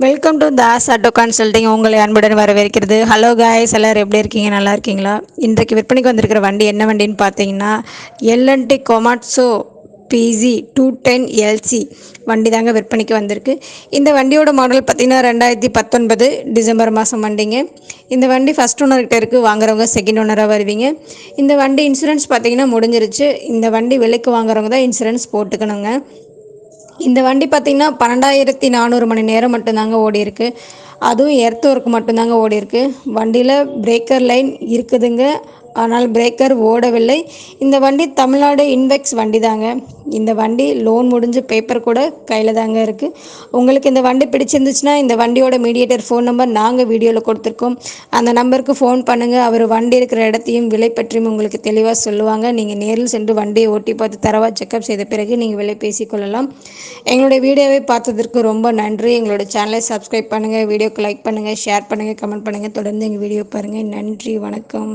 Welcome to Das auto consulting. உங்களை அன்புடன் வரவேற்கிறது. ஹலோ காய்ஸ், எல்லோரும் எப்படி இருக்கீங்க? நல்லா இருக்கீங்களா? இன்றைக்கு விற்பனைக்கு வந்திருக்கிற வண்டி என்ன வண்டின்னு பார்த்தீங்கன்னா எல்என்டி கொமாட்சோ பிசி 210 LC வண்டி தாங்க விற்பனைக்கு வந்திருக்கு. இந்த வண்டியோட மாடல் பார்த்தீங்கன்னா 2019 டிசம்பர் மாதம் வண்டிங்க. இந்த வண்டி ஃபஸ்ட் ஓனர்கிட்ட இருக்குது. வாங்குறவங்க செகண்ட் ஓனராக வருவீங்க. இந்த வண்டி இன்சூரன்ஸ் பார்த்தீங்கன்னா முடிஞ்சிருச்சு. இந்த வண்டி விலைக்கு வாங்குறவங்க தான் இன்சூரன்ஸ் போட்டுக்கணுங்க. இந்த வண்டி பார்த்திங்கன்னா 12,400 மணி நேரம் மட்டும்தாங்க ஓடி இருக்கு. அதுவும் எர்த் ஒர்க் மட்டும்தாங்க ஓடி இருக்கு. வண்டியில் பிரேக்கர் லைன் இருக்குதுங்க, ஆனால் பிரேக்கர் ஓடவில்லை. இந்த வண்டி தமிழ்நாடு இன்வெக்ஸ் வண்டி தாங்க. இந்த வண்டி லோன் முடிஞ்சு பேப்பர் கூட கையில் தாங்க இருக்குது. உங்களுக்கு இந்த வண்டி பிடிச்சிருந்துச்சுன்னா இந்த வண்டியோட மீடியேட்டர் ஃபோன் நம்பர் நாங்கள் வீடியோவில் கொடுத்துருக்கோம். அந்த நம்பருக்கு ஃபோன் பண்ணுங்கள். அவர் வண்டி இருக்கிற இடத்தையும் விலை பற்றியும் உங்களுக்கு தெளிவாக சொல்லுவாங்க. நீங்கள் நேரில் சென்று வண்டியை ஓட்டி பார்த்து தரவாக செக்அப் செய்த பிறகு நீங்கள் விலை பேசிக்கொள்ளலாம். எங்களுடைய வீடியோவை பார்த்ததற்கு ரொம்ப நன்றி. எங்களோட சேனலை சப்ஸ்கிரைப் பண்ணுங்கள், வீடியோக்கு லைக் பண்ணுங்கள், ஷேர் பண்ணுங்கள், கமெண்ட் பண்ணுங்கள். தொடர்ந்து எங்கள் வீடியோ பாருங்கள். நன்றி, வணக்கம்.